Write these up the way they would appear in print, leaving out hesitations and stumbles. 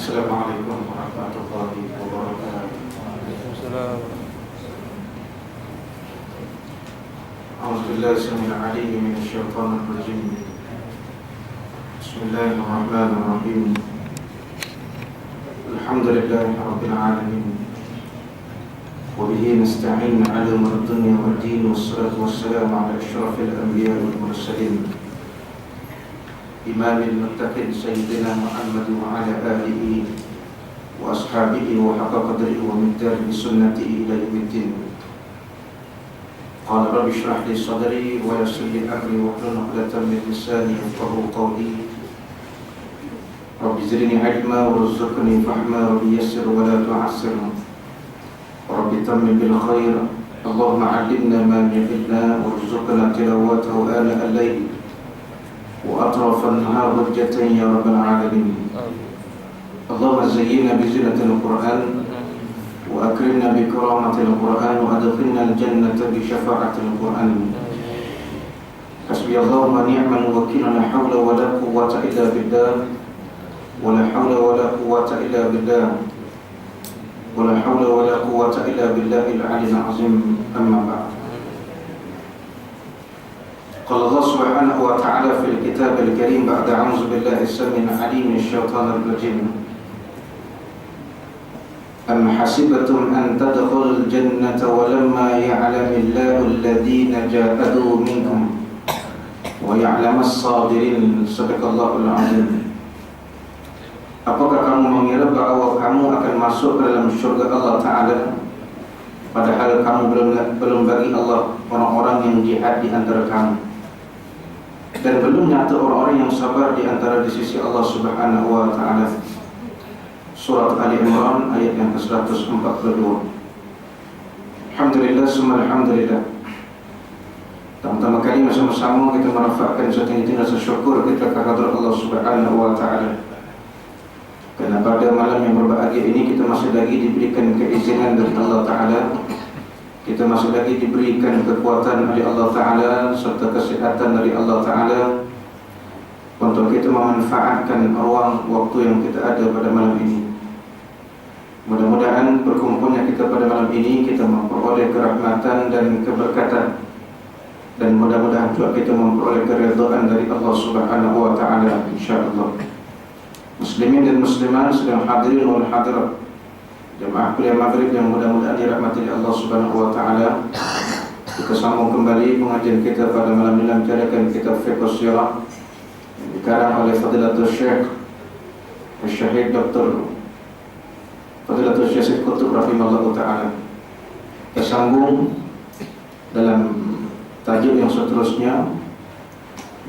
Assalamualaikum warahmatullahi wabarakatuh. Waalaikumsalam. A'udzubillahi samil alim minasyaitonir rajim. Bismillahirrahmanirrahim. Alhamdulillahi rabbil alamin. Wa bihi nasta'in 'ala umuri dunya waddin, wassalatu wassalamu 'ala asyrafil anbiya'i wal mursalin. Imamil muttaqin sayyidina Muhammad wa 'ala alihi wa ashabihi wa haqqa qadrihi wa miqdarihi bi sunnatihi ila yaumiddin. Qala rabbi shrah li sadri wa yassir li amri wa hlul 'uqdatam min lisani yafqahu qawli. Rabbi zidni ilma warzuqni fahma, rabbi yassir wa la tu'assir, rabbi tammim bil khair. Allahumma 'allimna ma yanfa'una warzuqna tilawatahu ana al-layl wa atrafan nahar hujjatan ya rabbal alamin. Allahumma zayyinna bi zinatil Qur'an wa akrimna bi karamatil Qur'an wa adkhilna al-jannata bi syafa'atil Qur'an. Hasbiyallahu wa ni'mal wakeel, la hawla wa la quwwata illa billah, wa la hawla wa la quwwata illa billah, wa la hawla wa la quwwata illa billahil 'aliyyil 'azim. Amma ba'd. Qala Allah subhanahu wa ta'ala fil kitabil karim ba'da a'udzu billahi as-sami'il 'alim minasyaitonir rajim. Am hasibatum an tadkhulul jannata wa lamma ya'lamillahu alladhina jahadu minkum wa ya'lamas sabirin. Sadaqallahul 'azim. Apakah kamu mengira bahwa kamu akan masuk ke dalam syurga Allah Ta'ala padahal kamu belum bagi Allah orang-orang yang jihad di antara kamu, dan belum nyata orang-orang yang sabar di antara di sisi Allah Subhanahu wa Ta'ala. Surat Ali Imran ayat yang ke-142. Alhamdulillah, summa alhamdulillah. Pertama kali bersama-sama kita merafakkan setinggi-tinggi rasa syukur kita kehadrat Allah Subhanahu wa Ta'ala, karena pada malam yang berbahagia ini kita masih lagi diberikan keizinan dari Allah Ta'ala, kita masih lagi diberikan kekuatan dari Allah Ta'ala serta kesehatan dari Allah Ta'ala untuk kita memanfaatkan ruang waktu yang kita ada pada malam ini. Mudah-mudahan berkumpulnya kita pada malam ini kita memperoleh kerahmatan dan keberkatan, dan mudah-mudahan juga kita memperoleh keridhaan dari Allah Subhanahu wa Ta'ala, insyaallah. Muslimin dan muslimat sedang hadirin wal hadirat jemaah kuliah maghrib yang mudah-mudahan dirahmati Allah Subhanahu wa Ta'ala. Kita sambung kembali pengajian kita pada malam ini mencarakan kitab Fiqh Sirah yang dikarang oleh Fadilatul Syekh Syahid Dr. Fadilatul Syekh Qutb rahimahullah ta'ala. Kita sambung dalam tajuk yang seterusnya,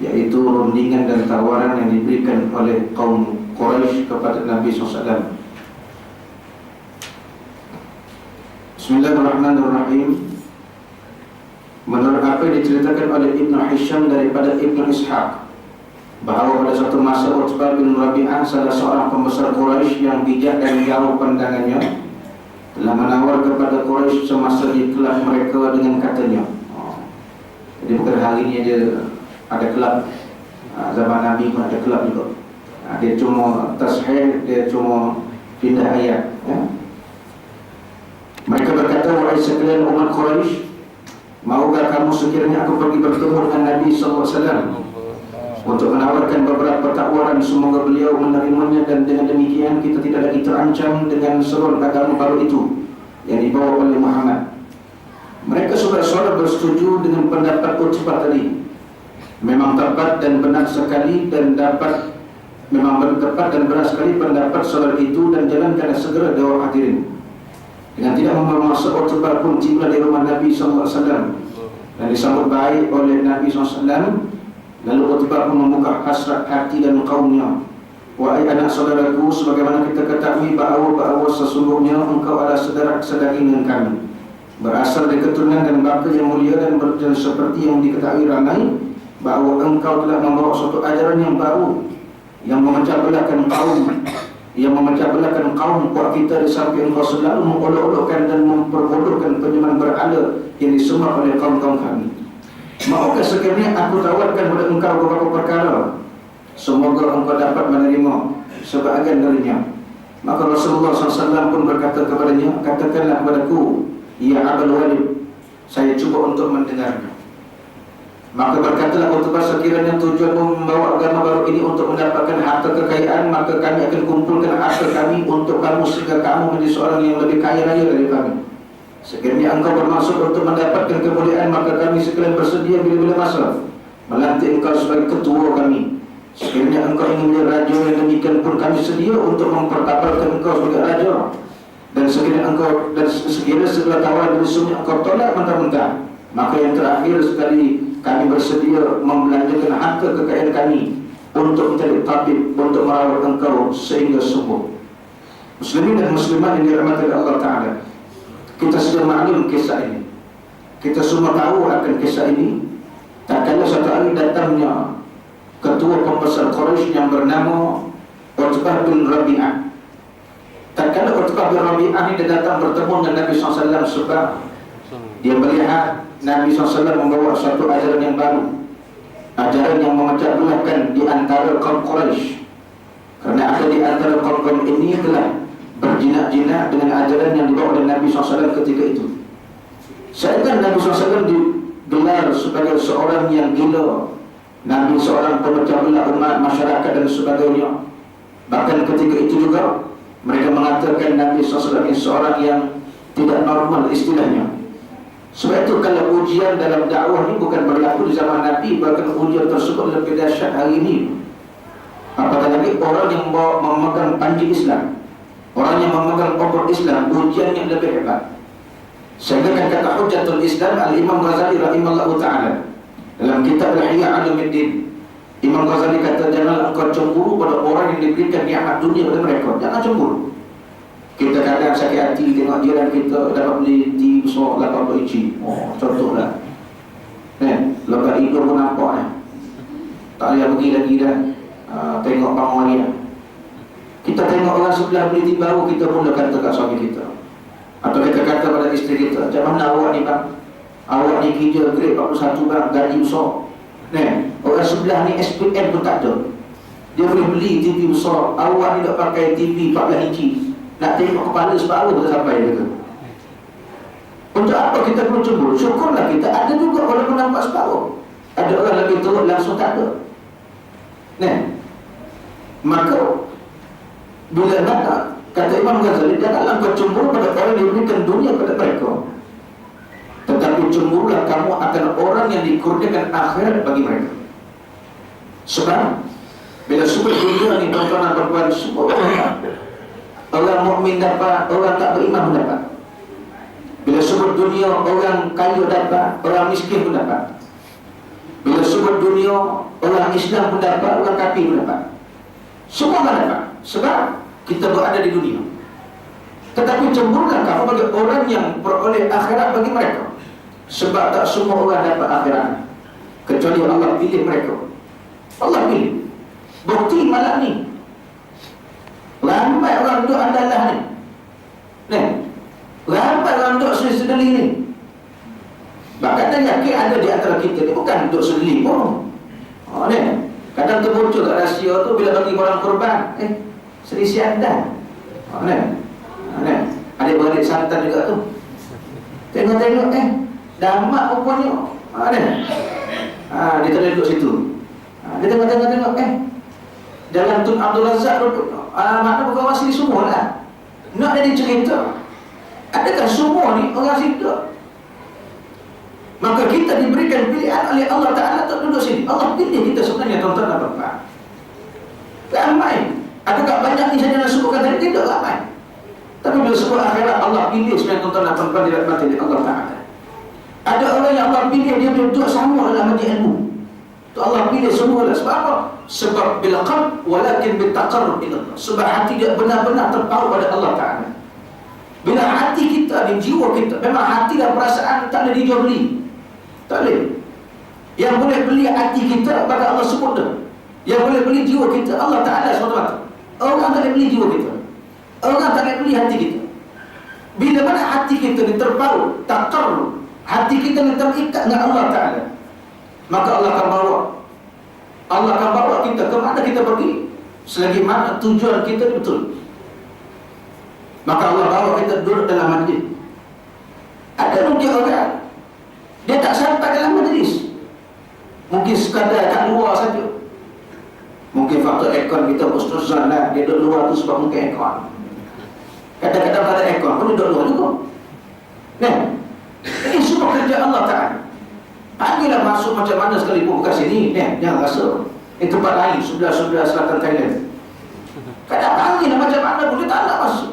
yaitu rundingan dan tawaran yang diberikan oleh kaum Quraisy kepada Nabi SAW. Bismillahirrahmanirrahim. Menurut apa yang diceritakan oleh Ibnu Hisham daripada Ibnu Ishaq, bahawa pada suatu masa Utbah bin Rabi'ah, salah seorang pembesar Quraisy yang bijak dan jauh pandangannya, telah menawar kepada Quraisy semasa di kelab mereka dengan katanya. Jadi bukan hari ini dia ada kelab, zaman Nabi pun ada kelab juga. Dia cuma tasheh, dia cuma pindah ayat, ya. Mereka berkata, wahai sekalian umat Quraisy, maukah kamu sekiranya aku pergi bertemu dengan Nabi SAW untuk menawarkan beberapa takwaran, semoga beliau menerimanya, dan dengan demikian kita tidak lagi terancam dengan seluruh agama baru itu yang dibawa oleh Muhammad. Mereka saudara-saudara bersetuju dengan pendapat Utbah tadi. Memang tepat dan benar sekali, dan memang tepat dan benar sekali pendapat saudara itu, dan jalankanlah segera dakwah hadirin. Dengan tidak membawa masa, Utbah pun tiba di rumah Nabi SAW dan disambut baik oleh Nabi SAW. Lalu Utbah pun membuka hasrat hati dan kaumnya. Wahai anak saudaraku, sebagaimana kita ketahui bahawa sesungguhnya engkau adalah saudara-saudari dengan kami, berasal dari keturunan dan bapa yang mulia, dan seperti yang diketahui ramai bahawa engkau telah membawa suatu ajaran yang baru yang memecah belahkan kaum kuat kita, di samping engkau selalu mengolok-olokkan dan memperbodohkan penyembahan berhala yang disembah oleh kaum-kaum kami. Maukah sekiranya aku tawarkan kepada engkau beberapa perkara, semoga engkau dapat menerima sebahagian darinya. Maka Rasulullah SAW pun berkata kepadanya, katakanlah kepadaku, ya Abul Walid, saya cuba untuk mendengarnya. Maka berkatalah Utbah, sekiranya tujuanmu membawa agama baru ini untuk mendapatkan harta kekayaan, maka kami akan kumpulkan harta kami untuk kamu sehingga kamu menjadi seorang yang lebih kaya raya dari kami. Sekiranya engkau bermaksud untuk mendapatkan kemuliaan, maka kami sekalian bersedia bila-bila masa melantik engkau sebagai ketua kami. Sekiranya engkau ingin menjadi raja, yang demikian pun kami sedia untuk memperkapalkan engkau sebagai raja. Dan sekiranya segala tawaran dari sunnah engkau tolak mentah-mentah, maka yang terakhir sekali kami bersedia membelanjakan harta kekayaan kami untuk mencari tabib, untuk merawat engkau sehingga sembuh. Muslimin dan muslimat yang dirahmati oleh Allah Ta'ala, kita sudah maklum kisah ini. Kita semua tahu akan kisah ini. Tak kala satu hari datangnya ketua pembesar Quraisy yang bernama Utbah bin Rabi'ah. Tak kala Utbah bin Rabi'ah ini datang bertemu dengan Nabi SAW sebab dia melihat Nabi SAW membawa satu ajaran yang baru, ajaran yang memecah belahkan di antara kaum Quraisy. Karena ada di antara kaum ini telah berjinak-jinak dengan ajaran yang dibawa oleh Nabi SAW ketika itu. Sehingga Nabi SAW digelar sebagai seorang yang gila, Nabi seorang pemecah belah umat, masyarakat dan sebagainya. Bahkan ketika itu juga mereka mengatakan Nabi SAW ini seorang yang tidak normal istilahnya. Sebab itu kalau ujian dalam dakwah ini bukan berlaku di zaman Nabi, bahkan ujian tersebut lebih dahsyat hari ini. Apatah lagi orang yang memegang panji Islam, orang yang memegang obor Islam, ujian yang lebih hebat. Sehingga kan kata Hujjatul Islam Al-Imam Ghazali rahimahullah ta'ala dalam kitab Ihya Ulumuddin, Imam Ghazali kata, janganlah engkau cemburu pada orang yang diberikan nikmat dunia pada mereka. Jangan cemburu. Kita kadang sakit hati tengok jiran kita dapat beli TV besar 80 inci. Contohlah. Lepas itu pun nampak tak payah pergi lagi dah. Tengok pangwari dah. Kita tengok orang sebelah beli TV baru, kita pun dah kata kat suami kita, atau kita kata pada isteri kita, macam mana awak ni bang? Awak ni kerja grade 41 bang, gaji besar. Orang sebelah ni SPM pun tak ada, dia boleh beli TV besar. Awak ni tak pakai TV 14 inci, nak tengok kepala separuh tak sampai gitu. Untuk apa kita perlu cemburu? Syukurlah kita ada juga walaupun nampak separuh. Ada orang lebih teruk langsung tak ada. Maka bila nak, kata Imam Ghazali, janganlah kau cemburu pada orang yang diberikan dunia pada mereka, tetapi cemburulah kamu akan orang yang dikurniakan akhirat bagi mereka. Sebab bila sebut dunia ni tuan-tuan dan puan, semua orang mukmin dapat, orang tak beriman pun dapat. Bila sebut dunia, orang kaya dapat, orang miskin pun dapat. Bila sebut dunia, orang Islam pun dapat, orang kafir pun dapat. Semua orang dapat. Sebab kita berada di dunia. Tetapi cemburulah kamu bagi orang yang beroleh akhirat bagi mereka. Sebab tak semua orang dapat akhirat, kecuali Allah pilih mereka. Allah pilih. Bukti malam ni ramai orang duduk andalah ni. Ramai orang duduk sedeli ni. Bahkan dia yakin ada di antara kita ni bukan duduk sedeli pun. Kadang terbocor kat rahsia tu bila bagi orang korban, selisih anda. Adik beradik santan juga tu. Tengok-tengok damat rupanya. Dia tak duduk situ. Dia tengok-tengok dalam Tun Abdul Razak mana bukan orang sini semua lah. Nak ada cerita, adakah semua ni orang situ? Maka kita diberikan pilihan oleh Allah Ta'ala untuk duduk sini. Allah pilih kita sebenarnya, tuan-tuan dan puan. Ramai. Adakah banyak ni saja yang sebutkan tadi? Tidak ramai. Tapi bila sebut akhirat, Allah pilih sebenarnya, tuan-tuan dan puan, dirahmati oleh Allah Ta'ala. Ada orang yang Allah pilih, dia duduk sama dalam majlis ilmu. Tu Allah pilih semua lah. Sebab apa? Sebab bil qalb walakin bil taqarrub ila Allah. Sebab hati dia benar-benar terpaut pada Allah Ta'ala. Bila hati kita, di jiwa kita, memang hati dan perasaan tak boleh dijual beli. Tak boleh. Yang boleh beli hati kita, maka Allah sebut dah. Yang boleh beli jiwa kita, Allah Ta'ala SWT. Orang tak boleh beli jiwa kita, orang tak boleh beli hati kita. Bila mana hati kita ni terpaut, taqarrub, hati kita ni terikat dengan Allah Ta'ala, maka Allah akan bawa. Allah akan bawa kita ke mana kita pergi, selagi mana tujuan kita betul. Maka Allah bawa kita duduk dalam majlis. Ada mungkin orang dia tak sampai dalam majlis, mungkin sekadar kat luar saja. Mungkin faktor ekor kita Ustazah lah, dia duduk luar tu sebab mungkin ekor. Kadang-kadang pada ekor pun duduk luar juga. Nah, ini semua kerja Allah Ta'ala. Panggillah masuk macam mana sekalipun, bukan sini, jangan rasa ini tempat lain, sebelah-sebelah selatan Thailand. Kadang panggillah macam mana pun dia tak nak masuk.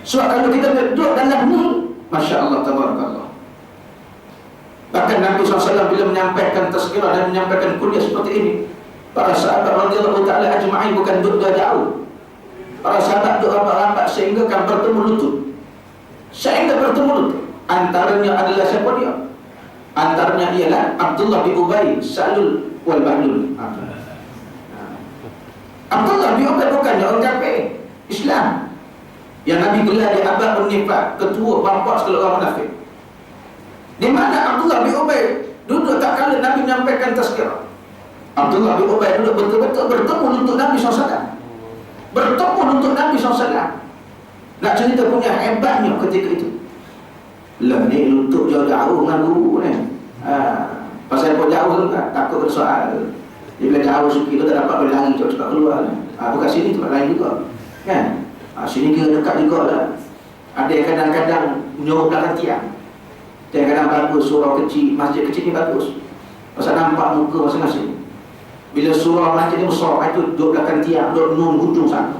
Sebab kalau kita duduk dalam ni, Masya Allah, tabarakallah. Bahkan Nabi SAW bila menyampaikan tazkirah dan menyampaikan kuliah seperti ini, para sahabat radhiyallahu ta'ala ajma'in bukan duduk jauh. Para sahabat duduk rapat-rapat sehingga kan bertemu lutut. Sehingga bertemu lutut. Antaranya adalah siapa dia? Antaranya ialah Abdullah bin Ubay, Salul wal Bahlul. Abdullah bin Ubay bukannya orang kafir Islam, yang Nabi gelar dia Abul Nifaq, ketua bapa segala orang munafik. Di mana Abdullah bin Ubay duduk tak kala Nabi menyampaikan tazkirah. Abdullah bin Ubay duduk betul-betul bertemu lutut Nabi SAW. Bertemu lutut Nabi SAW. Nak cerita punya hebatnya ketika itu. Lah ni lutut jauh-jauh dengan guru ni. Pasal apa jauh tu kan? Takut ada soal. Dia bila jauh sikit tu tak dapat berlari cepat keluar. Bukan sini tempat lain juga. Kan? Sini kira dekat juga lah. Ada yang kadang-kadang menyuruh belakang tiang. Dia kadang bagus surau kecil, masjid kecil ni bagus. Pasal nampak muka masing-masing. Bila surau masjid ni besar, itu duduk belakang tiang, duduk nun hujung sana.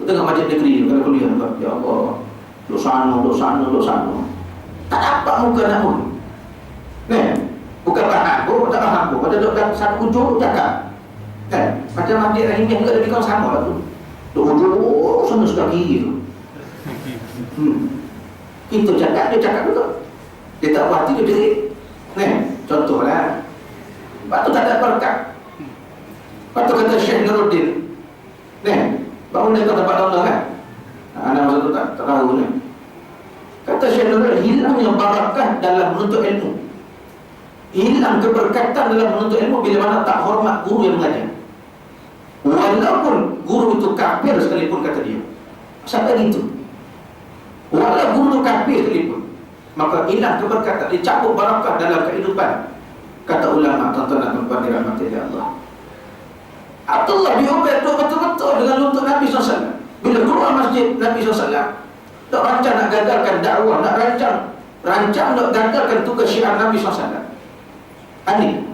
Tu tengok masjid negeri ni, kalau kuliah. Ya Allah, duduk sana, duduk sana, duduk sana. Tak dapat muka nak mun. Bukan faham pun, tak faham pun. Pada duduk satu hujung, cakap. Kan? Macam masjid Rahimiyah juga lebih kurang sama lah tu. Duduk hujung, sana sudah kiri tu. Kita cakap, dia cakap betul. Dia tak buat hati, dia diri. Contohlah, lepas tu tak ada berkat. Lepas tu kata Syekh Nuruddin, bangun dia kau tempat Allah kan? Anak masa tu tak tahu ni. Kata Syekh Nuruddin, hilangnya barakah dalam menuntut ilmu, hilang keberkatan dalam menuntut ilmu bila mana tak hormat guru yang mengajar. Walaupun guru itu kafir sekalipun, kata dia. Sampai gitu. Walaupun guru itu kafir sekalipun, maka hilang keberkatan, dicabut barakah dalam kehidupan. Kata ulama, tuan-tuan dan puan-puan dirahmati Allah, Abdullah bin Ubay betul-betul dengan lutut Nabi SAW. Bila keluar masjid Nabi SAW, nak rancang nak gagalkan dakwah, nak rancang nak gagalkan tugas syiar Nabi SAW. Ini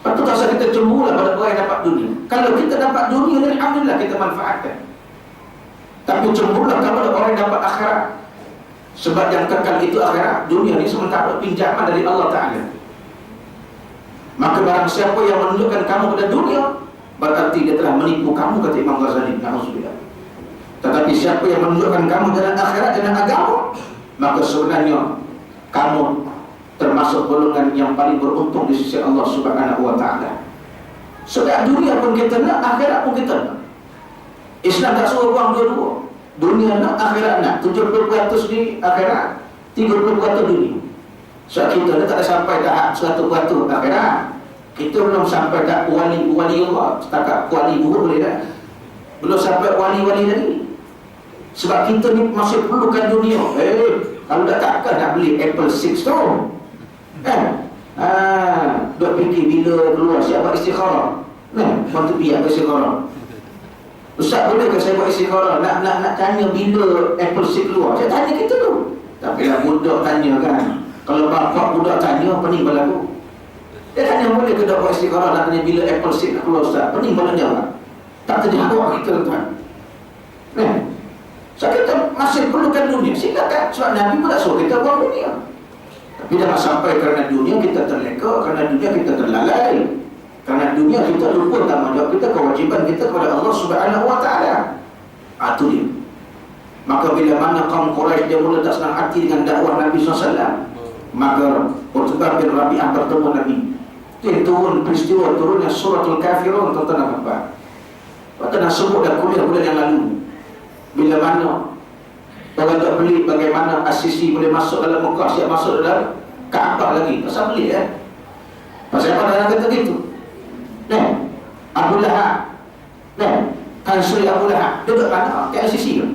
patut rasa kita cemburu pada orang yang dapat dunia. Kalau kita dapat dunia, alhamdulillah kita manfaatkan. Tapi cemburu kalau orang yang dapat akhirat. Sebab yang kekal itu akhirat. Dunia ni sementara pinjaman dari Allah Ta'ala. Maka barang siapa yang menunjukkan kamu pada dunia, berarti dia telah menipu kamu, kata Imam Ghazali. Na'udzubillah. Tetapi siapa yang menunjukkan kamu jalan akhirat, jalan agama, maka sebenarnya kamu termasuk golongan yang paling beruntung di sisi Allah Subhanahu wa Ta'ala. Sebab dunia pun kita nak, akhirat pun kita nak. Islam tak suruh buang dua-dua. Dunia nak, akhirat nak. 70% di akhirat, 30% dunia. Sebab kita tak ada sampai tahap 100% akhirat. Kita belum sampai tahap wali Allah. Setakat wali buruk boleh tak? Belum sampai wali-wali lagi. Sebab kita ni masih perlukan dunia. Kalau dah takkan nak beli Apple 6 tu, kan? Duk fikir bila keluar, siap buat istikharah. Waktu biar buat istikharah. Ustaz, boleh ke saya buat istikharah? Nak tanya bila Apple 6 keluar? Saya tanya kita tu. Tapi lah budak tanya kan. Kalau bapak budak tanya, pening berlaku. Dia tanya, boleh ke tak buat istikharah? Nak tanya bila Apple 6 nak keluar, Ustaz? Pening berlaku. Tak terjawab kita, tuan. So kita masih perlukan dunia. Silakan. Sebab Nabi pun tak suruh kita buang dunia. Tapi jangan sampai kerana dunia kita terleka, kerana dunia kita terlalai, kerana dunia kita lupa tanggungjawab kita, kewajiban kita kepada Allah Subhanahu wa Ta'ala. Itu dia. Maka bila mana kaum Quraisy dia mula tak senang hati dengan dakwah Nabi SAW, maka Utbah bin Rabi'ah bertemu Nabi. Itu turun peristiwa turunnya suratul Kafirun, tuan-tuan dan puan. Waktu nak sebut dah kuliah bulan yang lalu. Bila mana orang tak beli bagaimana As-Sisi boleh masuk dalam Mekah, siap masuk dalam Kaabah lagi. Pasal beli Pasal apa dah kata gitu? Abu Lahab Han Suri Abu Lahab duduk mana? Kat LCC ke?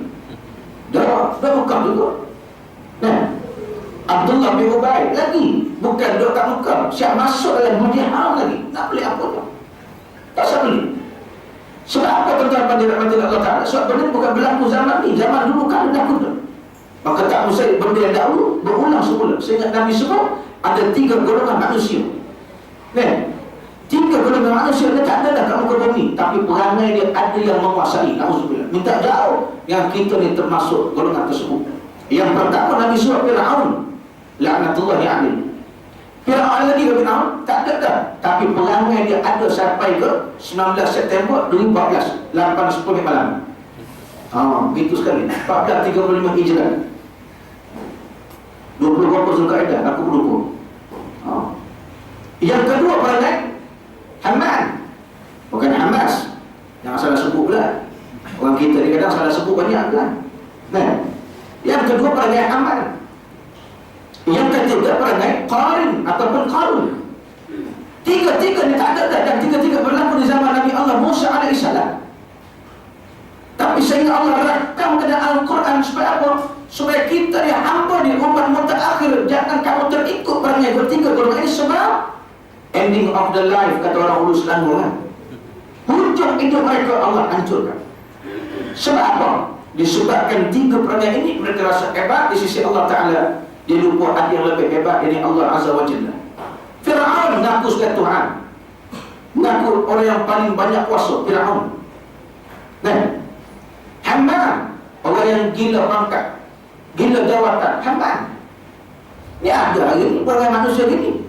Dah Mekah juga. Nah, Abdullah bin Ubay lagi bukan duduk kat Mekah, siap masuk dalam Masjidil Haram lagi. Nak beli apa tu? Tak usah beli. Sebab apa tuan-tuan pada rahmatillah Allah Ta'ala? Sebab benda bukan berlaku zaman ni. Zaman dulu kan berlaku tu. Maka tak mustahil benda yang dahulu berulang semula. Sehingga Nabi sebut ada 3 golongan manusia. Nah, 3 golongan manusia dia tak ada dah kat muka bumi, tapi perangai dia ada yang menguasai. Alhamdulillah. Minta jauh yang kita ni termasuk golongan tersebut. Yang pertama Nabi sebut Fir'aun, laknatullahi alaihi. Fir'aun lagi ke Fir'aun? Tak ada dah. Tapi perangai dia ada sampai ke 19 September 2014, 8.10 malam. Begitu sekali. 14.35 Hijrah. 20 berapa Zulkaidah, aku berlupa. Yang kedua perangai Haman, bukan Hamas. Jangan salah sebut pula. Orang kita ni kadang salah sebut banyak kan. Nah, yang kedua perangai Haman. Yang ketiga perangai Qarin ataupun Qarun. Tiga-tiga ni tak ada dan tiga-tiga berlaku di zaman Nabi Allah Musa alaihissalam. Tapi sehingga Allah rakam ke dalam Al-Quran supaya apa? Supaya kita ni hamba di umat mutaakhir jangan kamu terikut perangai bertiga golongan ini, sebab ending of the life kata orang Ulu Selangor kan. Hujung hidup mereka Allah hancurkan. Sebab apa? Disebabkan 3 perangai ini mereka rasa hebat di sisi Allah Ta'ala. Dia lupa ada yang lebih hebat, ini Allah Azza wa Jalla. Fir'aun mengaku sebagai Tuhan, mengaku orang yang paling banyak kuasa. Fir'aun. Nah, Haman, orang yang gila pangkat, gila jawatan. Haman. Ini ada hari ini perangai manusia gini.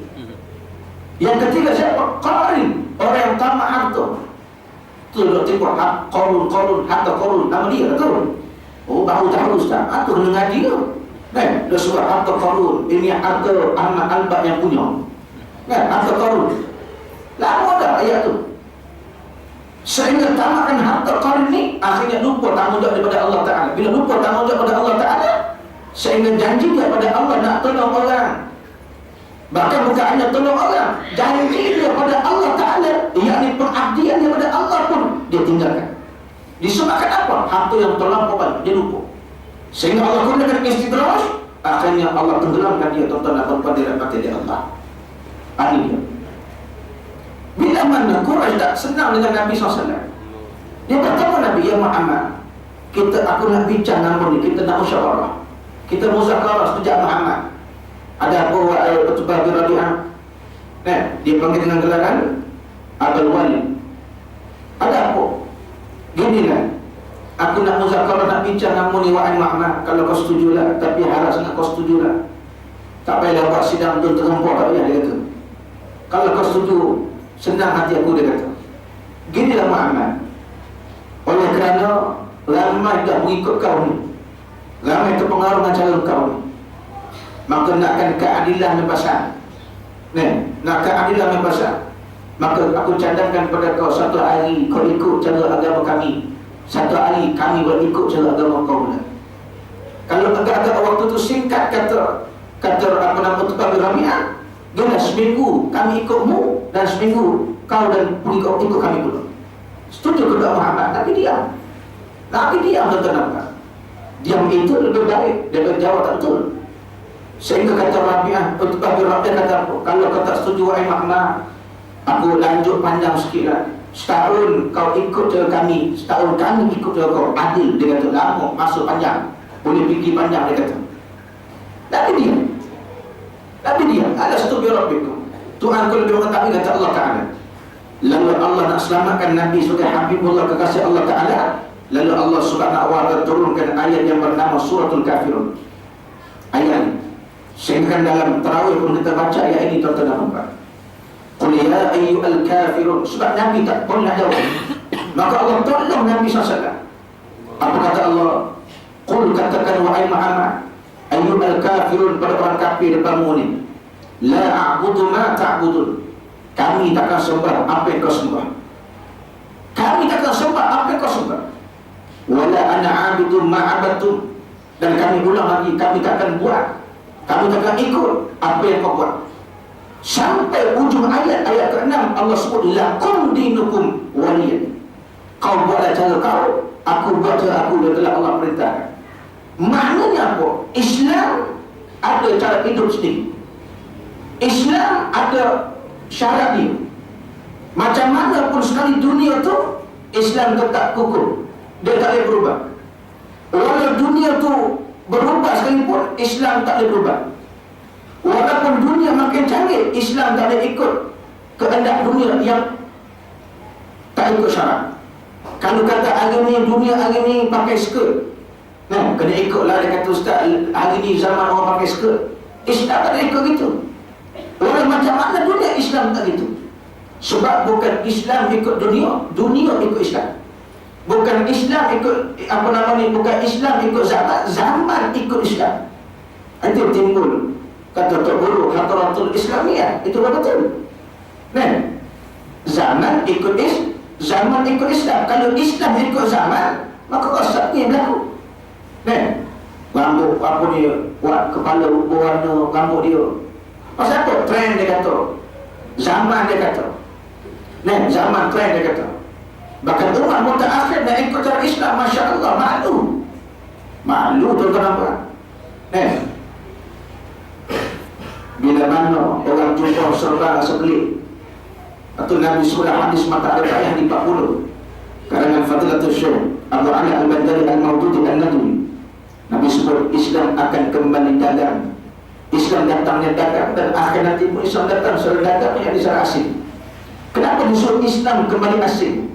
Yang ketiga siapa? Qarin, orang yang tamak harta. Tu dok tengok Qarun, harta Qarun, nama dia betul. Oh, baru tahu Ustaz. Aku kena ngaji ke? Kan, dia sebut harta Qarun. Ini harta Ahmad Al-Baq yang punya. Kan, harta Qarun. Lama dah ayat tu. Sehingga tamakkan harta Qarun ni, akhirnya lupa tanggungjawab daripada Allah Ta'ala. Bila lupa tanggungjawab daripada Allah Ta'ala, sehingga janji dia pada Allah nak tolong orang. Bahkan bukan hanya tolong orang, janji dia pada Allah Ta'ala, yakni pengabdian dia pada Allah pun dia tinggalkan. Disebabkan apa? Harta yang terlampau banyak, dia lupa. Sehingga Allah gunakan istidraj, akhirnya Allah tenggelamkan dia, tuan-tuan dan puan-puan dirahmati oleh Allah. Ini dia. Bila mana Quraisy tak senang dengan Nabi SAW, dia bertemu Nabi, ya Muhammad, aku nak bincang nama ni, kita nak musyawarah, kita muzakarah sejak Muhammad. Ada apa ayat Utbah bin Rabi'ah? Dia panggil dengan gelaran Abul Walid. Ada apa? Gini lah, aku nak muzakarah, nak bincang nama ni wahai Muhammad. Kalau kau setujulah, tapi harap sangat kau setujulah. Tak payahlah buat sidang tu terhempur, tak payah, dia kata. Kalau kau setuju, senang hati aku, dia kata. Ginilah Muhammad, oleh kerana ramai dah mengikut kau ni, ramai terpengaruh dengan cara kau ni, maka nakkan keadilan membasar. Nak keadilan membasar, maka aku cadangkan pada kau, satu hari kau ikut cara agama kami, satu hari kami berikut cara agama kau pula. Kalau agak-agak waktu tu singkat, kata apa nama Utbah bin Rabi'ah, dia seminggu kami ikutmu dan seminggu kau dan ikut kami pula. Setuju kedua Muhammad, tapi diam. Tuan-tuan. Diam itu lebih baik daripada jawab tak betul. Sehingga kata Rabi'ah, Utbah bin Rabi'ah kata, kalau kau tak setuju wahai Muhammad, aku lanjut panjang sikit lah. Setahun kau ikut cara kami, setahun kami ikut cara kau. Adil, dia kata. Lama, masa panjang, boleh fikir panjang, dia kata. Tapi dia ada satu biarabikum, Tuhan kau lebih mengetahui, kata Allah Ta'ala. Lalu Allah nak selamatkan Nabi sebagai Habibullah, kekasih Allah Ta'ala. Lalu Allah Subhanahu wa Ta'ala turunkan ayat yang bernama Suratul Kafirun. Ayat sehingga dalam tarawih pun kita baca ayat ini, tuan-tuan dan puan. Qul ya ayyuhal kafirun. Sebab Nabi tak pernah jawab, maka Allah tolong Nabi SAW. Apa kata Allah? Qul, katakan wahai Muhammad, ayyuhal kafirun, pada orang kafir depanmu ni, la a'budu ma ta'budun. Kami takkan sembah apa yang kau sembah. Kami takkan sembah apa yang kau sembah. Wala ana 'abidun ma 'abadtum. Dan kami ulang lagi, kami takkan buat, kami takkan ikut apa yang kau buat. Sampai ujung ayat ke-6 Allah sebut lakum dinukum waliyad. Kau buatlah cara kau, aku buat cara aku, dan telah Allah perintahkan. Maknanya apa? Islam ada cara hidup sendiri. Islam ada syarat dia. Macam mana pun sekali dunia tu, Islam tetap kukuh, dia tak boleh berubah. Walau dunia tu berubah sekalipun, Islam tak boleh berubah. Walaupun dunia makin canggih, Islam tak boleh ikut kehendak dunia yang tak ikut syarat. Kalau kata hari ni dunia hari ni pakai skirt, kena ikutlah. Dia kata ustaz, hari ni zaman orang pakai skirt. Islam tak boleh ikut gitu. Walau macam mana dunia, Islam tak gitu. Sebab bukan Islam ikut dunia, dunia ikut Islam. Bukan Islam ikut bukan Islam ikut zaman, zaman ikut Islam. Nanti timbul kata Tok Guru Hadratul Islamiyah, itu betul. Zaman ikut zaman ikut Islam. Kalau Islam ikut zaman, maka rosaknya berlaku. Rambut apa dia, buat kepala berwarna rambut dia. Pasal apa? Trend dia kata, zaman dia kata. Zaman trend dia kata. Bahkan umat mutaakhir nak ikut cara Islam, Masya Allah, malu. Malu tuan-tuan apa? Bila mana orang jumpa serba sebelik, atau Nabi surah hadis mata al-ayah di 40 karangan Fadilatul Syekh Abu Ali Al-Badari Al-Maududi Al-Nadwi, Nabi sebut Islam akan kembali dagang. Islam datangnya dagang, dan akhir nanti pun Islam datang secara dagang yang secara asing. Kenapa disuruh Islam kembali asing?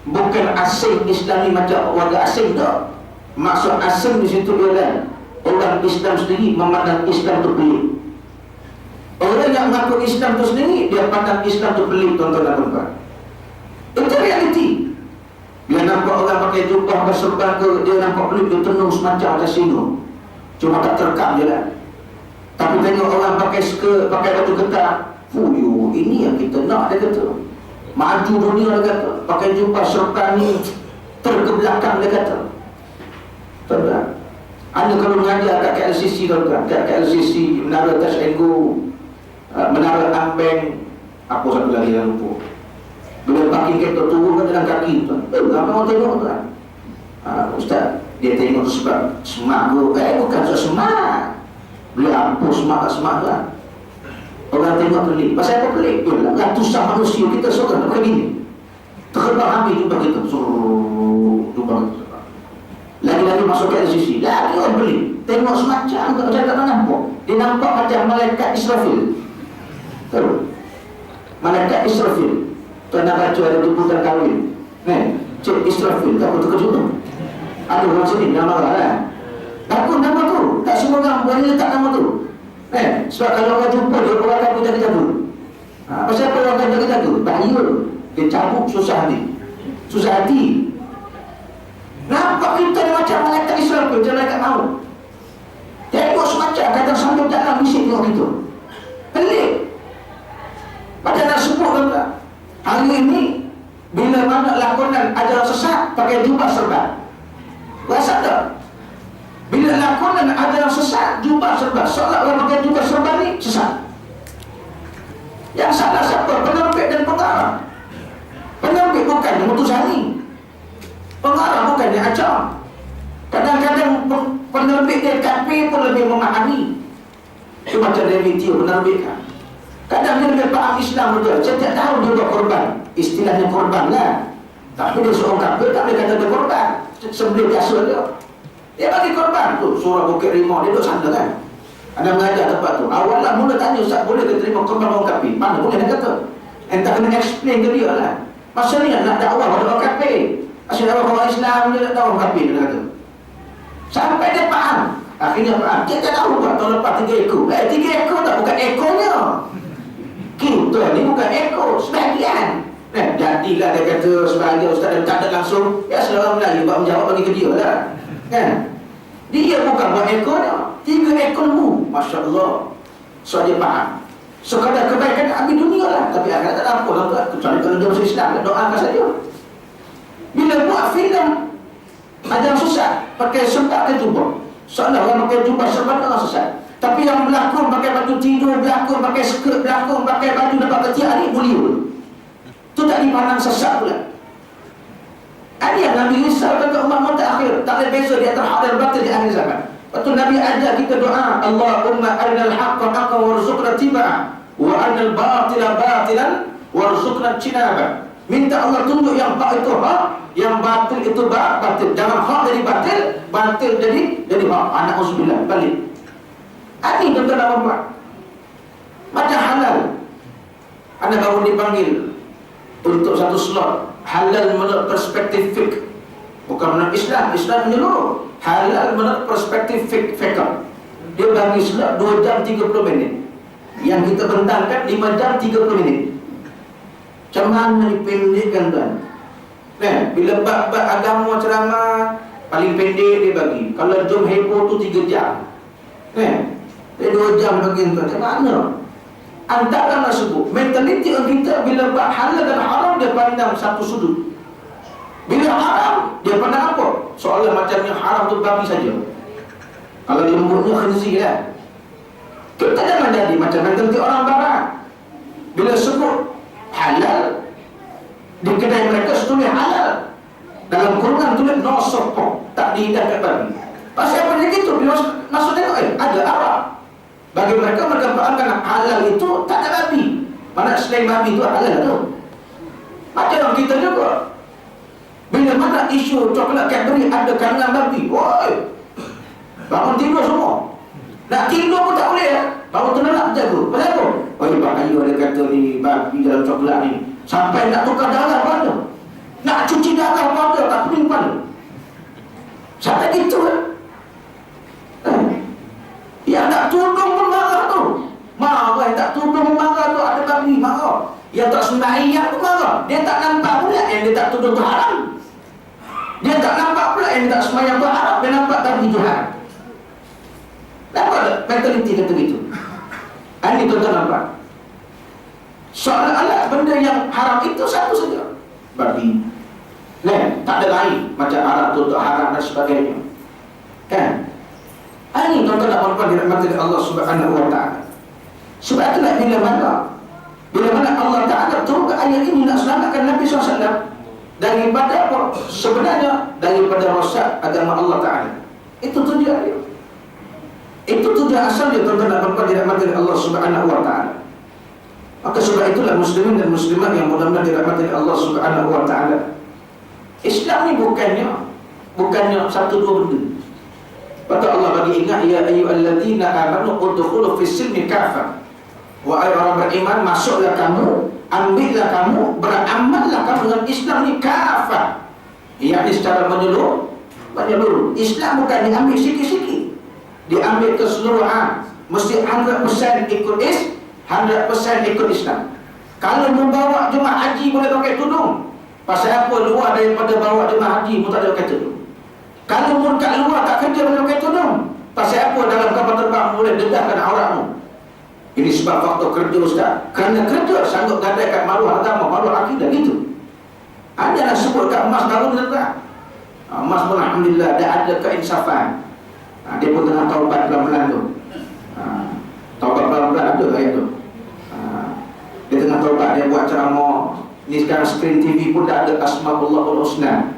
Bukan asing Islam ni macam warga asing tak. Maksud asing di situ ialah orang Islam sendiri memandang Islam tu pelik. Orang yang mengaku Islam tu sendiri, dia pandang Islam tu pelik, tuan-tuan dan puan-puan. Itu realiti. Dia nampak orang pakai jubah ke serban ke, dia nampak pelik, dia tenung semacam macam sino. Cuma tak terekam je lah. Tapi tengok orang pakai skirt, pakai baju ketat, fuyu, ini yang kita nak, dia kata. Maju dunia, dia kata. Pakai jubah serban ni terkebelakang, dia kata. Tuan-tuan, anda kalau mengajar kat KLCC, tuan-tuan, kat KLCC, Menara Touch and Go, Menara Ambeng, apa satu lagi yang lupa. Bila parking kereta turun kan dalam kaki, tuan. Apa orang tengok, tuan? Ustaz, dia tengok sebab semak ke? Bukan sebab semak. Boleh apa semak tak semak kan? Orang tengok pelik. Pasal apa pelik? Ratusan manusia kita seorang tak pakai gini. Terkebang habis jumpa kita. Jumpa kita. Lagi-lagi masuk ke LCC, lagi orang pelik. Tengok semacam macam tak nampak. Dia nampak macam malaikat Israfil. Tahu? Malaikat Israfil. Tuan nak baca ada jemputan kahwin. Cik Israfil, tak apa terkejut tu. Ada orang sini nama lah. Takut nama tu. Tak semua orang boleh letak nama tu. Sebab kalau orang jumpa dia, orang akan jaga-jaga. Pasal apa orang akan jaga-jaga? Bahaya. Dia cabut susah hati. Susah hati. Nampak kita ni macam malaikat Israfil, macam malaikat maut. Tengok semacam kadang sambil dalam bisik tengok kita. Pelik. Macam nak sebut kan, hari ini bila mana lakonan ajaran sesat pakai jubah serban. Rasa tak? Bila lakonan ajaran sesat jubah serban, seolah orang pakai jubah serban ni sesat. Yang salah siapa? Penerbit dan pengarah. Penerbit bukan Mutuzani, pengarah bukan dia acam. Kadang-kadang penerbit dia kafir pun lebih memahami. Itu macam David Tio penerbit kan. Kadang dia lebih faham Islam betul. Setiap tahun dia buat korban. Istilahnya korban lah. Tapi dia seorang kafir tak boleh kata dia korban. Sebelum biasa dia, dia bagi korban tu. Surah Bukit Rimau, dia duduk sana kan. Anda mengajar tempat tu. Awal lah mula tanya, Ustaz boleh ke terima korban orang kafir? Mana boleh dia kata. Entah kena explain ke dia lah. Maksudnya nak dakwah pada orang kafir. Asyik dakwah orang Islam, dia nak dakwah orang kafir, dia kata. Sampai dia faham. Akhirnya faham. Kita tahu buat tahun lepas 3 ekor. 3 ekor tak, bukan ekornya. Kita ni bukan ekor, sebahagian. Jadilah dia kata sebahagian ustaz dia tak ada langsung. Ya seorang Melayu buat menjawab bagi ke dia lah. Kan? Dia bukan buat ekornya. 3 ekor lembu. Masya Allah. So dia faham. Sekadar kebaikan habis dunia lah. Tapi akan tak ada apa lah. Kecuali kalau dia masuk Islam, doakan saja. Bila buat filem ajaran sesat, pakai serban ke jubah. Soalnya orang pakai jubah serban orang sesat. Tapi yang berlakon pakai baju tidur, berlakon pakai skirt, berlakon pakai baju dapat ketiak ni mulia. Itu tak dipandang sesat pula. Ada yang Nabi risaukan ke umat mutakhir, tak ada beza di antara hak dan batil di akhir zaman. Lepas tu Nabi ajar kita doa, Allahumma arinal haqqa haqqan warzuqna tiba'ah wa arinal batila batilan warzuqna jinabah. Minta Allah tunjuk yang hak itu hak, yang batil itu batil. Jangan hak jadi batil, batil jadi hak. Anak uzubillah balik. Ini tuan-tuan dan puan. Macam halal. Anda baru dipanggil untuk satu slot. Halal menurut perspektif fiqh, bukan menurut Islam. Islam menyeluruh. Halal menurut perspektif fiqh. Dia bagi slot 2 jam 30 minit. Yang kita bentangkan 5 jam 30 minit. Macam mana dipendekkan tuan? Bila bab-bab agama ceramah, paling pendek dia bagi. Kalau jom heboh tu 3 jam. Dia 2 jam bagi tuan. Macam mana? Antara sebut mentaliti kita bila bab halal dan haram dia pandang satu sudut. Bila haram dia pandang apa? Soalan macam yang haram tu babi saja. Kalau lembutnya khinzir lah. Kita jangan jadi macam mentaliti orang barat. Bila sebut halal di kedai mereka tulis halal, dalam Quran tulis no sopok, tak dihidangkan babi. Pasal apa dia gitu? Bila masuk tengok ada Arab. Bagi mereka faham halal itu tak ada babi. Mana selain babi itu halal tu. Macam orang kita juga. Bila mana isu coklat Cadbury ada kandungan babi, woi, bangun tidur semua. Nak tidur pun tak boleh. Baru terlelap jaga. Pasal apa? Oh, bahaya dia kata ni babi dalam coklat ni. Sampai nak tukar darah pada, nak cuci darah pada, tak pening pada. Sampai gitu yang tak tudung pun marah tu. Marah yang tak tudung marah tu, ada babi marah. Yang tak sembahyang pun marah. Dia tak nampak pula yang dia tak tudung tu haram. Dia tak nampak pula yang dia tak sembahyang tu haram. Dia nampak babi tu haram. Nampak tak mentaliti kata begitu? Ini tuan-tuan nampak. Soalan benda yang haram itu satu saja, babi. Tak ada lain. Macam Arab tu haram dan sebagainya. Kan? Ini tuan-tuan dan puan-puan dirahmati Allah Subhanahu wa taala. Sebab itulah bila mana Allah Taala turunkan ayat ini nak selamatkan Nabi SAW daripada apa? Sebenarnya daripada rosak agama Allah Taala. Itu tujuan dia. Itu tujuan asal dia, tuan-tuan dan puan-puan dirahmati Allah Subhanahu wa taala. Maka sebab itulah muslimin dan muslimat yang mudah-mudahan dirahmati Allah Subhanahu wa taala. Islam ni bukannya satu dua benda. Maka Allah bagi ingat, ya ayyuhalladzina amanu udkhulu fis-silmi kafah. Wahai orang beriman, masuklah kamu, ambillah kamu, beramallah kamu dengan Islam ni kafah. Yakni secara menyeluruh. Islam bukan diambil sikit-sikit, diambil keseluruhan. Mesti 100% ikut 100% ikut Islam. Kalau membawa jemaah haji boleh pakai tudung. Pasal apa luar daripada bawa jemaah haji pun tak ada pakai tudung. Kalau pun kat luar tak kerja boleh pakai tudung. Pasal apa dalam kapal terbang boleh dedahkan auratmu. Ini sebab faktor kerja Ustaz. Kerana kerja sanggup gadaikan maruah agama, maruah akidah gitu. Jangan sebut kat emas baru dedah. Emas pun alhamdulillah ada keinsafan. Dia pun tengah taubat pelan-pelan tu. Taubat pelan-pelan ada ayat tu. Dia tengah taubat, dia buat ceramah. Ni sekarang screen TV pun dah ada Asma'ullahul Husna.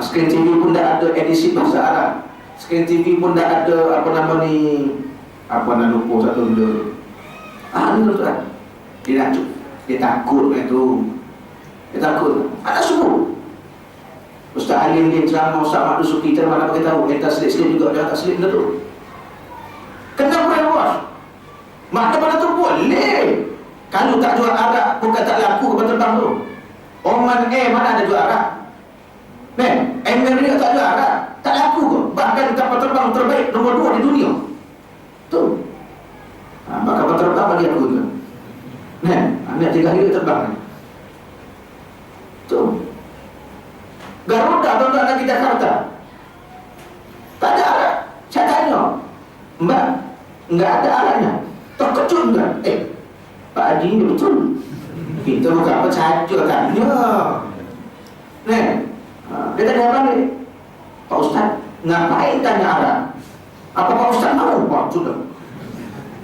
Screen TV pun dah ada edisi bahasa Arab. Screen TV pun dah ada apa nama ni, apa nak lupa satu benda. Ni tuan. Dia takut kan tu. Dia takut. Ada semua. Ustaz Alim dia ceramah, Ustaz Mak Dusuki ceramah, nak beritahu kita selit-selit juga, dia tak selit benda tu. Kenapa yang bos? Mana tu boleh. Kalau tak jual arak, bukan tak laku kapal terbang tu. Oman mana ada jual arak? Amerika tak jual arak, tak laku ke? Bahkan kapal terbang terbaik nombor 2 di dunia. Tu. Kapal terbang bagi aku tu. Ambil 3 hari terbang. Tu. Garuda tuan-tuan lagi Jakarta. Tak ada arak. Saya tanya, Mbak, enggak ada araknya. Terkejut enggak? Pak Haji ni betul. Kita bukan apa saja tanya. Dia tanya apa ni? Pak Ustaz, ngapain tanya arak? Apa Pak Ustaz mahu? Wah, sudah.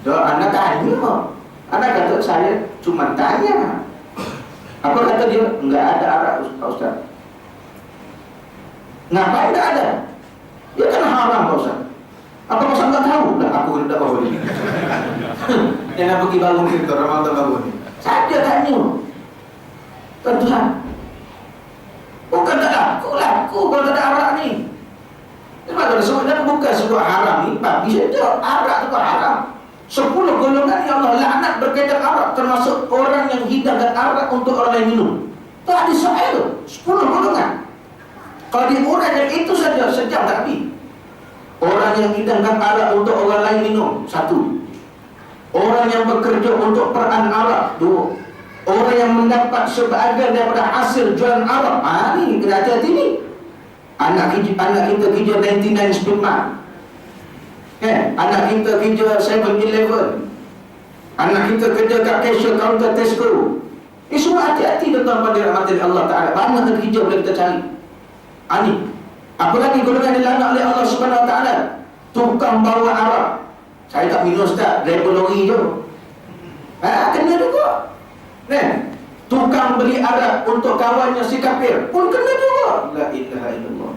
Anak tanya. Anak kata saya cuma tanya. Apa kata dia? Enggak ada arak Pak Ustaz. Ngapain tak ada? Dia kan haram Pak Ustaz. Apa Pak Ustaz tak tahu? Dah aku kena tak tahu ni. Jangan pergi bangun kita Ramadan bangun ni. Saya tanya. Tuan-tuan, bukan tak laku kalau tak ada arak ni. Sebab tu sebenarnya bukan sebuah haram ni, bagi saja arak tu haram. 10 golongan yang Allah laknat berkaitan arak, termasuk orang yang hidangkan arak untuk orang lain minum. Tu hadis sahih tu, 10 golongan. Kalau diuraikan itu saja sejam tak habis. Orang yang hidangkan arak untuk orang lain minum, 1. Orang yang bekerja untuk peran arak, 2. Orang yang mendapat sebahagian daripada hasil jualan arak, ni kena hati-hati ni. Anak kita kerja 99 Speedmart, anak kita kerja 7-Eleven, anak kita kerja kat cashier counter Tesco. Ini semua hati-hati tuan-tuan pada rahmati Allah Ta'ala. Banyak kerja boleh kita cari. Ni apalagi golongan dilaknat oleh Allah Subhanahu Wa Ta'ala, tukang bawa arak. Saya tak minum Ustaz, driver lori je. Kena juga. Tukang beli arak untuk kawannya si kafir pun kena juga. La ilaha illallah.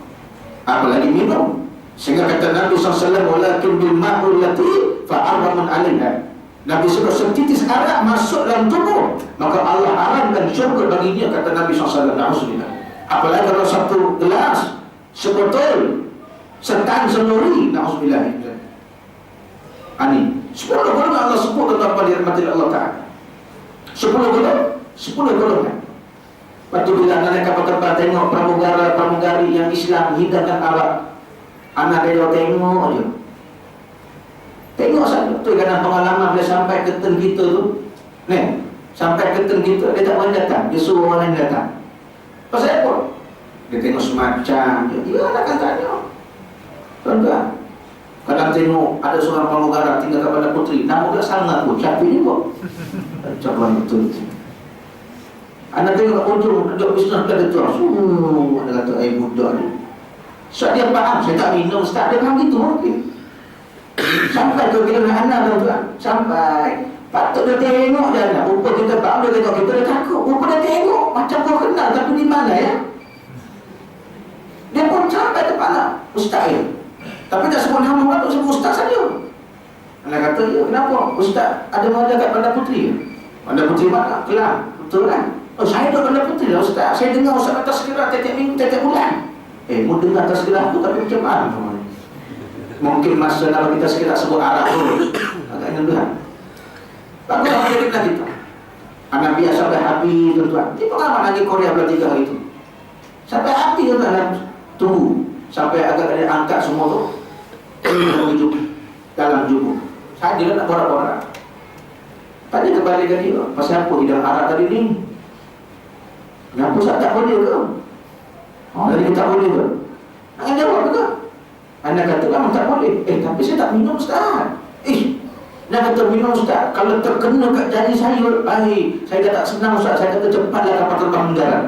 Apalagi minum. Sehingga kata Nabi SAW, walakin bil ma'ul lati fa'arramun alaiha. Nabi sebut setitis arak masuk dalam tubuh, maka Allah haramkan syurga bagi dia, kata Nabi SAW. Na'udzubillah. Apalagi kalau satu gelas, sebotol, setan senuri, na'udzubillah. Ini 10 golongan Allah sebut tentang pada rahmatil Allah Ta'ala. 10 golongan. Lepas tu bila anak kapal terbang tengok pramugari yang Islam hidangkan arak, anak dia tengok je. Tengok saja. Tu kadang pengalaman dia sampai ke ten kita tu, sampai ke ten kita, dia tak boleh datang, dia suruh orang lain datang. Pasal apa? Dia tengok semacam dia akan tanya. Tuan-tuan, kadang tengok ada seorang pramugara tinggal kat Bandar Puteri, nama dia sangat pun, capek ni pun. Coba betul. Anak tengok ujung duduk bisnes pada tu, dia kata, budak ni. So dia faham, saya tak minum Ustaz, dia faham gitu mungkin. Sampai ke bila anak tuan-tuan, sampai patut dia tengok dia anak. Rupa kita faham, dia tengok kita, dia takut. Rupa dia tengok, macam kau kenal, tapi di mana ya? Dia pun sampai depan lah, Ustaz ya. Tapi tak sebut nama orang tu, sebut Ustaz saja. Anak kata, ya kenapa? Ustaz ada mana kat Bandar Puteri? Bandar Puteri mana? Kelang, betul kan? Oh, saya duduk Bandar Puteri lah Ustaz. Saya dengar Ustaz kata segera tiap minggu, tiap bulan. Mu dengar atas segera tu, tapi macam mana? Mungkin masa kalau kita sekiranya sebut Arab tu agak nyentuhan. Bagus lah kita kita. Anak biasa sampai habis tuan-tuan. Ini pengalaman lagi Korea belah 3 hari itu. Sampai habis tuan-tuan, tunggu sampai agak ada angkat semua tu. Dalam jubur. Saya dia nak borak-borak. Tadi kembali ke dia, pasal apa hidang Arab tadi ni? Kenapa Ustaz tak boleh ke? Tadi kita tak boleh ke? Nak jawab ke? Anda kata memang tak boleh. Tapi saya tak minum Ustaz. Dia kata minum Ustaz, kalau terkena kat jari saya, saya tak senang Ustaz. Saya kata cepatlah kapal terbang mendarat.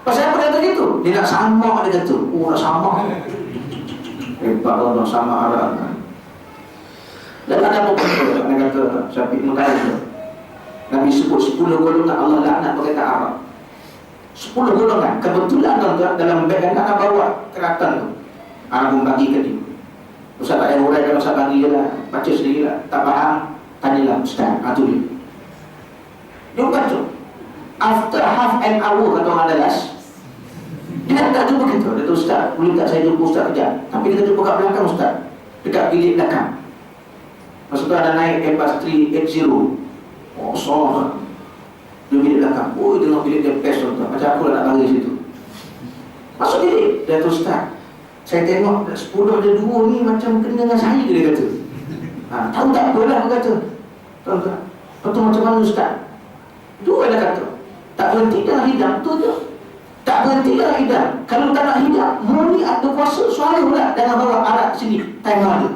Pasal apa dia kata gitu? Dia nak sama, dia kata. Nak sama. Hebat Allah sama Arab. Dan ada apa pun dia kata Syafiq Mutahid. Nabi sebut 10 golongan Allah laknat berkata Arab. 10 golongan. Kebetulan dalam beg anak bawa keratan tu. Anak pun bagi ke dia. Ustaz tak payah uraikan, Ustaz bagi je lah. Baca sendiri lah. Tak faham, tanyalah Ustaz. Tu dia. Dia baca. After half an hour, kata orang Dalas, dia tak jumpa kita. Dia kata Ustaz, boleh tak saya jumpa Ustaz kejap? Tapi kita jumpa kat belakang Ustaz. Dekat bilik belakang. Masa tu ada naik Airbus 380. Soal. Dia bilik belakang. Tengok bilik dia best tuan-tuan. Macam aku lah nak lari situ. Masuk bilik. Dia kata Ustaz, saya tengok 10 ada 2 ni macam kena dengan saya, dia kata. Tahu tak apa lah, dia kata. Tuan-tuan, betul macam mana Ustaz? 2 dia kata. Tak berhenti dalam hidang, tu je. Tak berhenti dalam hidang. Kalau tak nak hidang, murni ada kuasa, suara pula. Jangan bawa arak sini, timer dia.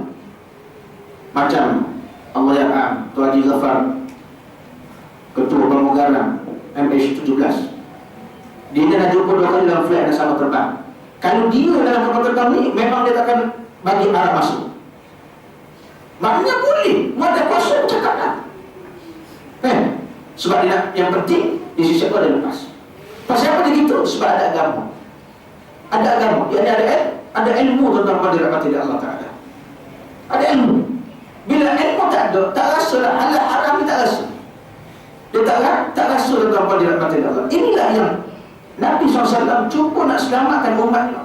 Macam Allah yang Tu Haji Zafar, Ketua Pramugara MH17. Dia dah jumpa 2 kali dalam flight yang sama terbang. Kalau dia dalam kapal terbang ni, memang dia takkan bagi arak masuk. Maknanya boleh. Ada kuasa bercakap lah. Sebab dia nak, yang penting di sisi apa dia lepas. Pasal apa dia gitu? Sebab ada agama. Ada agama, ada ilmu tentang dirahmati oleh Allah Ta'ala. Ada ilmu. Bila ilmu tak ada, tak rasa lah halal haram ni, tak rasa. Dia tak rasa tentang dirahmati oleh Allah. Inilah yang Nabi SAW cuba nak selamatkan umatnya.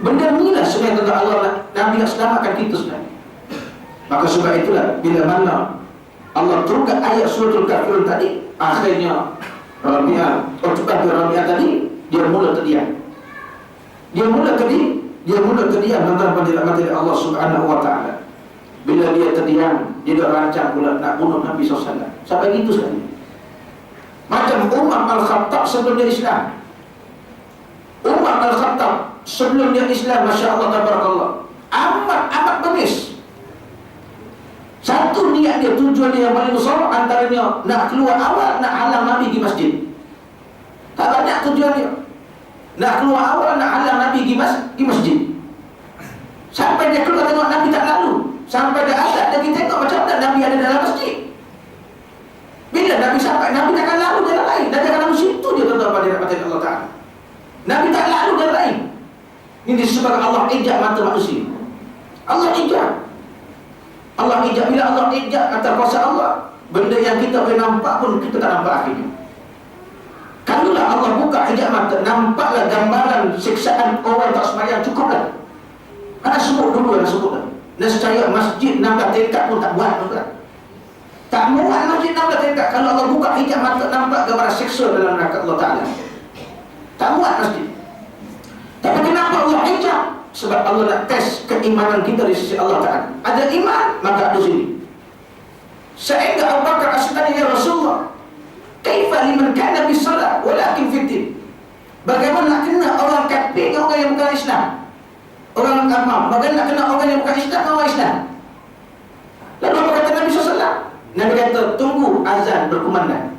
Benda inilah sebenarnya tentang Allah Nabi nak selamatkan kita sebenarnya. Maka sebab itulah bila mana Allah turunkan ayat suratul Kafirun tadi, akhirnya Utbah bin Rabi'ah tadi dia mula terdiam. Dia mula terdiam tentang dirahmati oleh Allah Subhanahu wa taala. Bila dia terdiam, dia dah rancang pula nak bunuh Nabi SAW. Sampai gitu sekali. Macam Umar Al-Khattab sebelum dia Islam. Umar Al-Khattab sebelum dia Islam, Masya Allah, tabarakallah, amat bengis. Satu niat dia, tujuan dia yang paling besar, antaranya nak keluar awal, nak halang Nabi di masjid. Tak banyak tujuan dia. Nak keluar awal, nak halang Nabi di masjid. Sampai dia keluar tengok Nabi tak lalu. Sampai dia azab, dia pergi tengok macam mana Nabi ada dalam masjid. Bila Nabi sampai, Nabi takkan lalu jalan lain. Dan jangan lalu situ dia tuan-tuan pada rahmat Allah Ta'ala. Nabi tak lalu jalan lain. Ini disebabkan Allah ijab mata manusia. Allah ijab. Bila Allah ijab atas kuasa Allah, benda yang kita boleh nampak pun kita tak nampak akhirnya. Kalaulah Allah buka hijab mata, nampaklah gambaran siksaan orang tak sembahyang, cukuplah. Ada sebut dulu, nescaya masjid 16 tingkat pun tak buat, tuan. Tak muat masjid 16 tingkat. Kalau Allah buka hijab mata, nampak gambaran siksa dalam neraka Allah Ta'ala. Tak muat masjid. Tapi kenapa Allah hijab? Sebab Allah nak test keimanan kita di sisi Allah Ta'ala. Ada iman, maka ada sini. Sehingga Abu Bakar As-Siddiq, ya Rasulullah, kaifa liman kana bis-salat walakin fitin. Bagaimana nak kena orang kafir dengan orang yang bukan Islam? Orang awam, bagaimana nak kena orang yang bukan Islam dengan orang Islam? Lalu apa kata Nabi SAW? Nabi kata, tunggu azan berkumandang.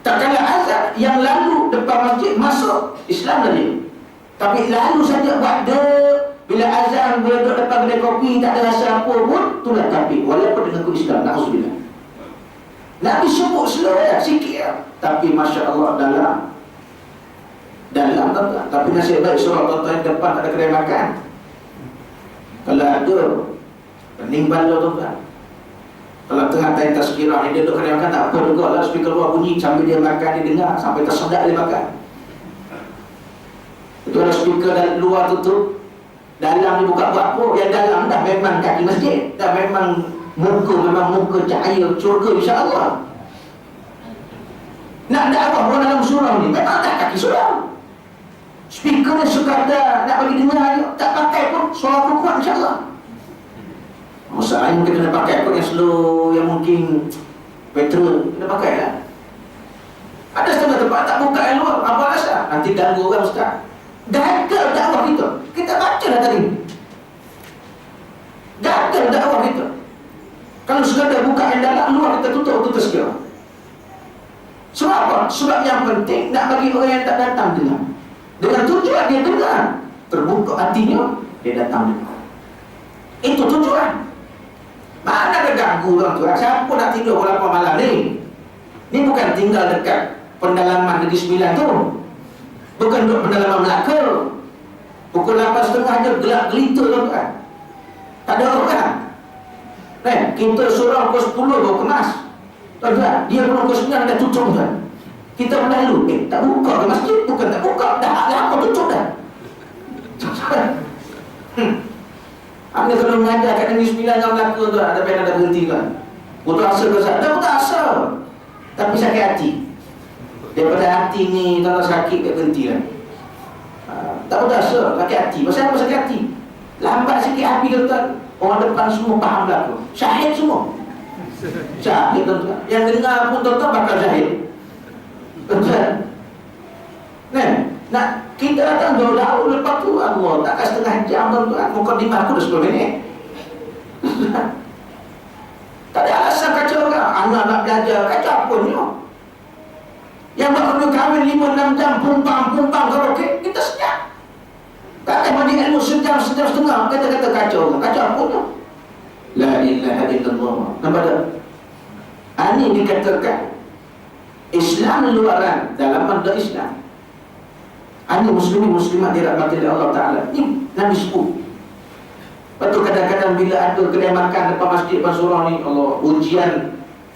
Tak kala azan yang lalu depan masjid masuk Islam tadi. Tapi lalu saja buat dia. Bila azan, bila duduk depan kedai kopi, tak ada rasa apa pun, itulah kafir. Walaupun dengan Islam, na'udzubillah. Nabi sebut slow ya, sikit ya. Tapi Masya Allah dalam tuan-tuan. Tapi nasib baik surah tuan-tuan depan tak ada kedai makan. Kalau ada, pening bala tuan-tuan. Kalau tengah time tazkirah ni, dia duduk kedai makan, tak apa juga lah. Speaker luar bunyi sambil dia makan, dia dengar. Sampai tersedak dia makan. Itu ada speaker dari luar tutup, dalam dia buka buat apa. Yang dalam dah memang kaki masjid, dah memang muka cahaya syurga insya-Allah. Nak dakwah orang dalam surau ni memang dah kaki surau. Speaker ni sekadar nak bagi dengar je, tak pakai pun suara kuat insya-Allah. Masalahnya mungkin kena pakai kot yang slow, yang mungkin petrol kena pakai lah. Ada setengah tempat tak buka yang luar, apa rasa? Nanti ganggu orang ustaz. Gagal dakwah kita. Kita baca dah tadi. Gagal dakwah kita. Kalau sekadar buka yang dalam, luar kita tutup sekiranya. Sebab apa? Sebab yang penting nak bagi orang yang tak datang dengar. Dengan tujuan dia dengar, terbuka hatinya, dia datang dengar. Itu tujuan. Mana ada ganggu tuan-tuan? Siapa nak tidur pukul 8 malam ni? Ni bukan tinggal dekat pendalaman Negeri Sembilan tu. Bukan duduk pendalaman Melaka. Pukul 8.30 je gelap gelita tuan-tuan. Tak ada orang. Kita surau pukul 10 baru kemas. Tuan-tuan, dia pukul 9 dah tutup tuan. Kita berlalu, tak buka ke masjid? Bukan tak buka, dah apa tutup dah. Anda kalau mengajar kat Negeri Sembilan dengan Melaka tuan, ada pernah ada berhenti tuan. Putus asa ke Ustaz? Dah putus asa. Tapi sakit hati. Daripada hati ni tuan sakit dia berhenti kan. Tak putus asa, sakit hati. Pasal apa sakit hati? Lambat sikit hati tuan. Orang depan semua faham belaka. Syahid semua. Syahid tuan-tuan. Yang dengar pun tuan-tuan bakal syahid. Tuan-tuan. Nak kita datang jauh-jauh, lepas tu Allah takkan setengah jam tuan-tuan. Mukadimah aku dah 10 minit. Tak ada alasan kacau orang. Anak nak belajar, kacau apa ni? Yang bakal kahwin 5-6 jam, pumpang karaoke, kita senyap. Takkan mandi ilmu sejam setengah, kata-kata kacau orang. Kacau apa ni? La ilaha illallah. Nampak tak? Ini dikatakan Islam luaran dalam benda Islam. Hanya muslimin muslimat dirahmati oleh Allah Ta'ala. Ini Nabi sebut. Lepas tu kadang-kadang bila ada kedai makan depan masjid depan surau ni, Allah, ujian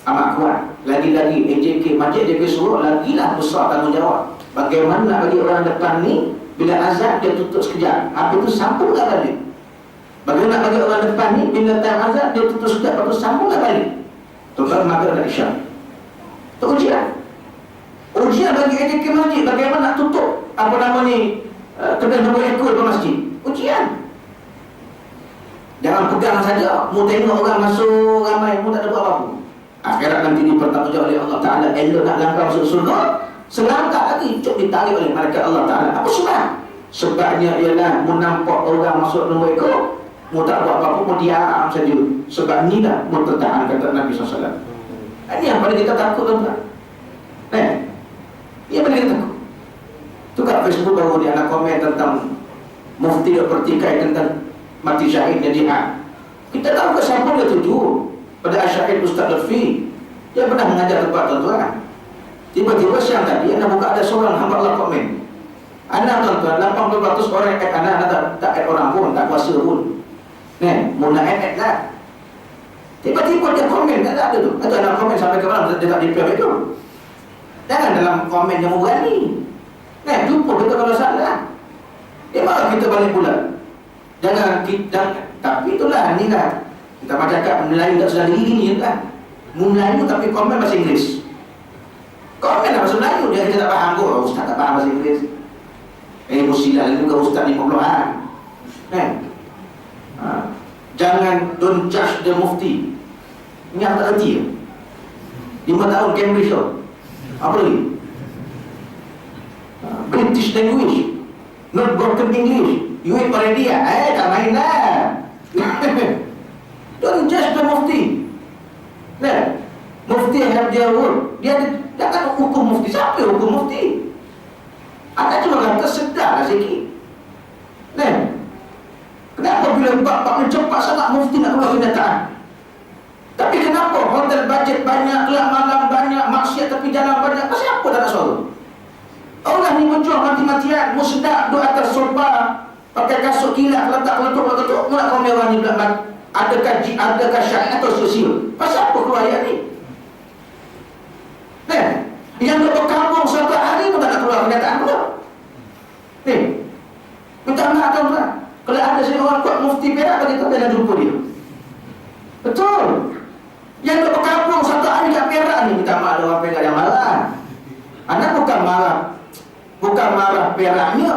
amat kuat. Lagi-lagi AJK, masjid AJK surau lagilah besar tanggungjawab. Bagaimana nak bagi orang depan ni bila azab dia tutup sekejap, apa tu sambung tak balik. Bagaimana nak bagi orang depan ni bila time azab dia tutup sekejap, apa tu sambung tak balik. Tuan-tuan maghrib dan isyak. Itu ujian. Ujian bagi AJK masjid, bagaimana nak tutup apa nama ni kedai nombor ekor di masjid. Ujian. Jangan pegang saja, mu tengok orang masuk ramai, mu tak ada buat apa-apa. Akhirat nanti dipertanggungjawab oleh Allah Ta'ala. Elok nak langkah masuk surga, selangkah lagi cuk ditarik oleh malaikat Allah Ta'ala. Apa sebab? Sebabnya ialah mu nampak orang masuk nombor ekor, mu tak buat apa-apa, mu diam saja. Sebab ni dah mu tertahan, kata Nabi SAW. Ini yang paling kita takut, tuan-tuan. Ini yang paling kita takut. Tu kat Facebook baru dia nak komen tentang mufti yang bertikai tentang mati syahidnya jihad. Kita tahu ke siapa dia tuju. Pada Syahid Ustaz Lutfi, dia pernah mengajar tempat, tuan-tuan. Tiba-tiba siang tadi anda buka ada seorang hamba Allah komen. Anda, tuan-tuan, 80% orang add anda tak add orang pun, tak kuasa pun. Mula add lah. Tiba-tiba dia komen, tak ada tu. Atau anda komen sampai ke mana dia tak reply itu. Jangan dalam komen yang berani. Jumpa kita kalau salah. Dia malah kita balik pula. Jangan kita, tapi itulah ni kan. Kita macam cakap Melayu tak sedar diri ni kan. Melayu tapi komen bahasa Inggeris. Komen lah bahasa Melayu, dia kita tak faham kot. Ustaz tak faham bahasa Inggeris. Musilah juga Ustaz ni pembelahan. Jangan don't judge the mufti. Ini yang tak erti 5 tahun Cambridge tu. Apa lagi? British language, not broken English. You ain't already ya? Tak main lah. Don't judge the mufti. Mufti have their word. Dia kan hukum mufti. Siapa yang hukum mufti? Anda cuma kata sedar lah sikit. Kenapa bila bab cepat sangat mufti nak keluar kenyataan? Tapi kenapa hotel bajet banyak, kelab malam banyak, maksiat tepi jalan banyak? Pasal apa tak nak suara? Orang ni berjuang mati-matian, mu sedap duduk atas sofa, pakai kasut kilat, letak-letak, mu nak komen orang ni belakang. Adakah syariat atau sosial? Pasal apa keluar ayat ni? Yang dia berkampung satu hari pun tak nak keluar kenyataan pula. Minta maaf tuan-tuan. Kalau ada seorang kuat mufti Perak, bagi tahu dia dah jumpa dia. Betul. Yang dia berkampung satu hari kat Perak ni, minta maaf ada orang Perak yang marah. Anda bukan marah Peraknya.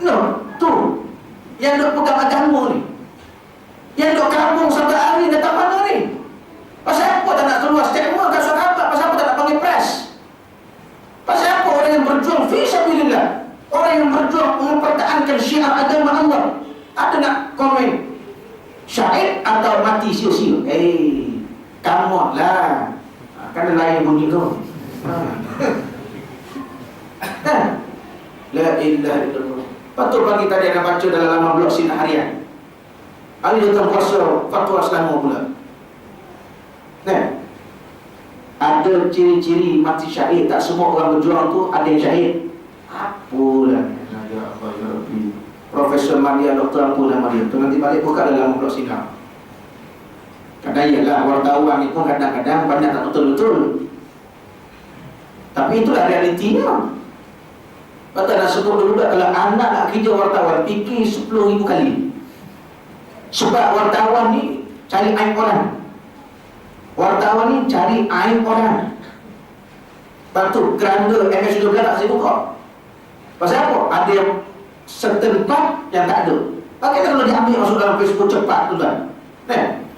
No, tu. Yang dia pegang agama ni. Yang duk kampung satu hari datang mana ni? Pasal apa tak nak keluar statement kat surat khabar? Pasal apa tak nak panggil press? Pasal apa orang yang berjuang fi sabilillah, orang yang berjuang mempertahankan syiar agama Allah, ada nak komen syahid atau mati sia-sia? Come on lah. Kan lain bunyi tu. La ilaha illallah. Patut pagi tadi anda baca dalam laman blog Sinar Harian. Hari datang puasa fatwa selama pula. Ada ciri-ciri mati syahid. Tak semua orang berjuang tu ada yang syahid. Apalah ya Allah ya Rabbi. Profesor Maria, Dr. Ampun Maria tu nanti balik buka dalam blog Sinar. Kadang ialah wartawan ni pun kadang-kadang banyak tak betul-betul. Tapi itulah realitinya. Patut nak sebut dulu dah, kalau anak nak kerja wartawan, fikir 10,000 kali. Sebab wartawan ni cari aib orang. Wartawan ni cari aib orang. Lepas tu keranda MS12 tak saya buka. Pasal apa? Ada yang setempat yang tak ada. Bagaimana kalau dia ambil masuk dalam Facebook cepat tu kan?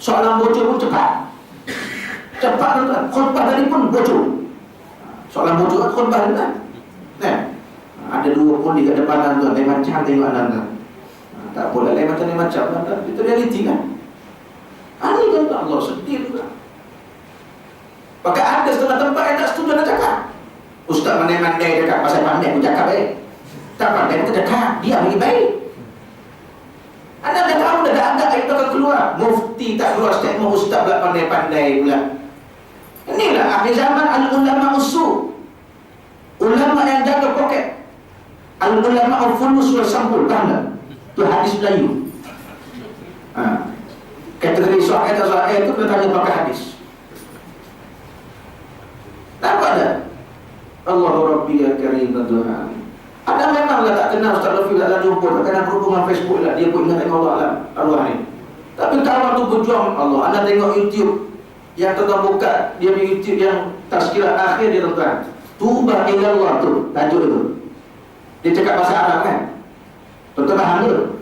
Soalan bocor pun cepat. Cepat tu kan? Khutbah tadi pun bocor. Soalan bocor kan khutbah tadi kan? Ada 2 poli kat depan tuan, lain macam tengok anda. Tak apalah, lain macam tuan. Itu realiti kan? Ini kan Allah sedih juga. Maka ada setengah tempat yang tak setuju nak cakap. Ustaz pandai-pandai cakap, pasal pandai pun cakap tak pandai pun cakap, dia lagi baik. Anda dah tahu dah agak itu akan keluar. Mufti tak keluar statement, ustaz pula pandai-pandai pula. Inilah akhir zaman al-ulama usul. Ulama yang jaga poket. Al-ulama al-fulus wal sampul, faham tak? Itu hadis Melayu. Kategori sahih atau sahih itu kena tanya pakai hadis. Tak ada. Allahu Rabbi ya Karim Tuhan. Ada memanglah tak kenal Ustaz Rafi, tak jumpa, tak kenal berhubungan Facebook lah. Dia pun ingat tengok Allah alam arwah ni. Tapi kawan tu berjuang Allah. Anda tengok YouTube yang tuan buka, dia punya YouTube yang tazkirah akhir dia tuan. Tuba ilallah tu, tajuk itu. Dia cakap bahasa Arab kan? Tuan faham tu?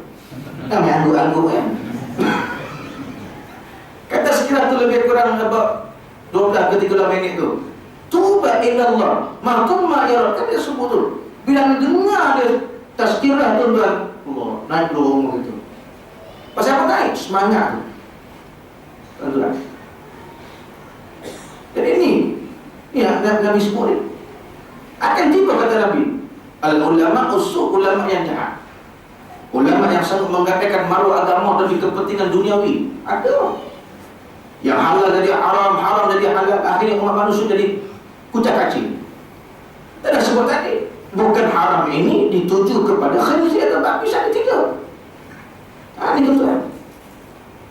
Kan anggu-anggu kan? Kata sekiranya tu lebih kurang about 12 ke 13 minit tu. Tuba ilallah mahtumma ya, kan dia sebut tu. Bila dengar dia tazkirah tuan-tuan, Allah naik dulu gitu. Pasal apa naik? Semangat tu tuan-tuan. Jadi ini ya, Nabi sebut ni akan tiba kata Nabi, al-ulama usul, ulama yang jahat, ulama yang sangat menggadaikan maruah agama demi kepentingan duniawi. Ada yang halal jadi haram, haram jadi halal, akhirnya umat manusia jadi kucak kacir. Dan sebut tadi, bukan haram ini dituju kepada khinzir, tetapi saya tidak. Ini tuan.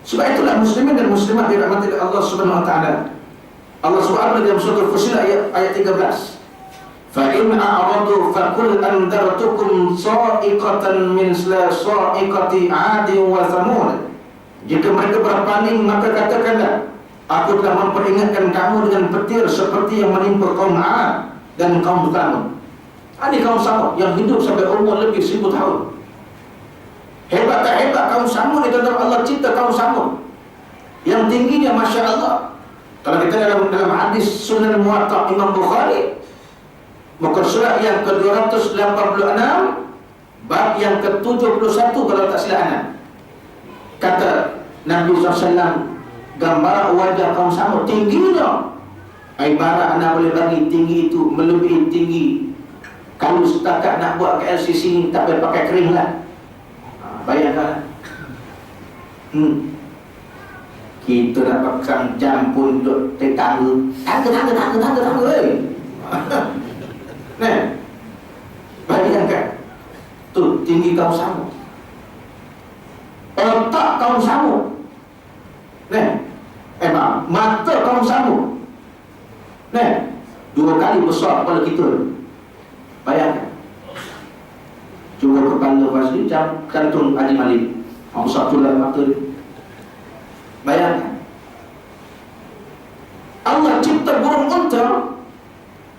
Sebab itulah muslimin dan muslimat dirahmati oleh Allah Subhanahu wa taala. Allah Subhanahu dalam surah Al-Fussilat ayat 13. Fa in a'radu fa qul andartukum sa'iqatan min sa'iqati 'adin wa thamud. Jika mereka berpaling, maka katakanlah, aku telah memperingatkan kamu dengan petir seperti yang menimpa kaum 'Ad dan kaum Thamud. Ini kaum Samud yang hidup sampai umur lebih 1000 tahun. Hebat tak hebat kaum Samud itu, Allah cipta kaum Samud yang tingginya Masya Allah. Kalau kita dalam hadis Sunan Muwatta Imam Bukhari, muka surat yang ke-286, bab yang ke-71 kalau tak silap anak. Kata Nabi SAW, gambar wajah kaum Samud tingginya, ibarat anda boleh bagi tinggi itu melebihi tinggi. Kalau setakat nak buat KLCC ni tak boleh pakai kering lah. Bayangkan. Kita nak pakai jam pun duduk tangga. Tangga Nah, bayangkan. Tu tinggi kaum Samud, otak kaum Samud. Mata kaum Samud. 2 kali besar kepala kita. Bayangkan. Cuba kepala Fazli cantum Haji Malik. Satu lah mata dia. Bayangkan. Allah cipta burung unta.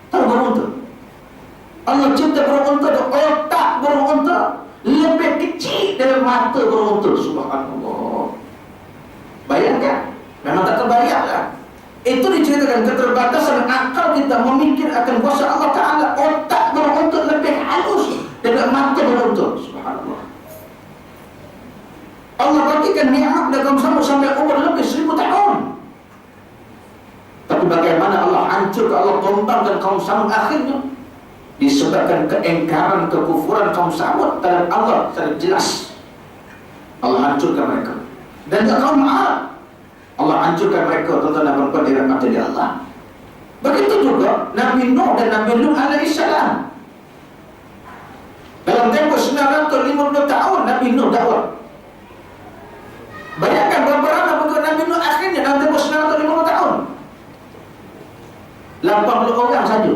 Tahu burung unta? Allah cipta burung unta, otak burung unta lebih kecil dari mata burung unta. Subhanallah. Bayangkan. Memang tak terbayang lah. Itu diceritakan keterbatasan akal kita memikir akan kuasa Allah Ta'ala. Otak burung unta lebih halus dari mata burung unta. Subhanallah. Allah bagikan ni'mat dan kaum Samud sampai umur lebih 1000 tahun. Tapi bagaimana Allah hancurkan, Allah tumbangkan kaum Samud akhirnya disebabkan keengkaran, kekufuran kaum Samud terhadap Allah secara jelas. Allah hancurkan mereka. Dan kaum 'Ad, Allah hancurkan mereka, tuan-tuan dan puan-puan dirahmati oleh Allah. Begitu juga Nabi Nuh dan Nabi Lut alaihissalam. Dalam tempoh 950 tahun Nabi Nuh dakwah. Bayangkan berapa lama pengikut Nabi Nuh akhirnya dalam tempoh 950 tahun. 80 orang saja.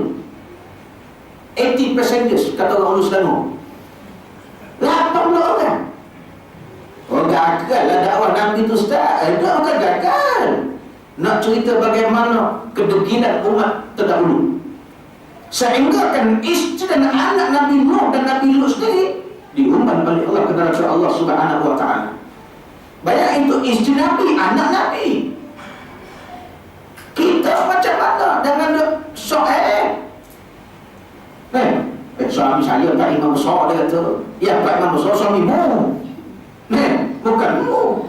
80 passengers kata orang Selangor. 80 orang. Oh, gagal lah dakwah Nabi itu, Ustaz. Dia bukan gagal. Nak cerita bagaimana kedeginan umat terdahulu, sehingga kan isteri dan anak Nabi Nuh dan Nabi Lut sendiri diumban oleh Allah kepada Rasul Allah Subhanahu wa taala. Bayang itu isteri Nabi, anak Nabi. Kita macam mana dengan suami saya tak imam besar, dia kata. Ya, Pak Imam besar suamimu. Bukanmu.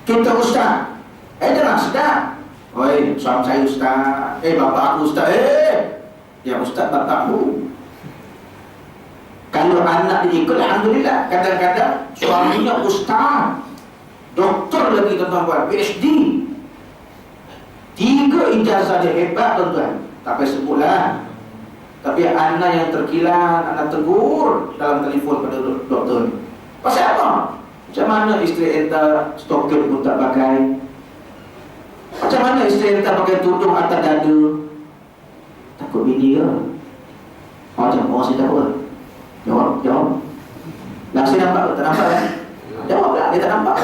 Kita ustaz. Jangan sedap. Oi, suami saya ustaz. Bapak aku ustaz. Ya ustaz bapakmu. Kalau anak diikut, alhamdulillah. Kadang-kadang suaminya ustaz, doktor lagi tuan-tuan, PhD. 3 ijazah dia, hebat tuan-tuan. Tak payah sebutlah. Tak Tapi anak yang terkilan, anak tegur dalam telefon pada doktor. Pasal apa? Macam mana isteri enta stokin pun tak pakai? Macam mana isteri enta pakai tudung atas dada? Takut bini ke? Macam orang saya takut. Jawab. Lah saya nampak tak nampak kan? Jawab lah, dia tak nampak.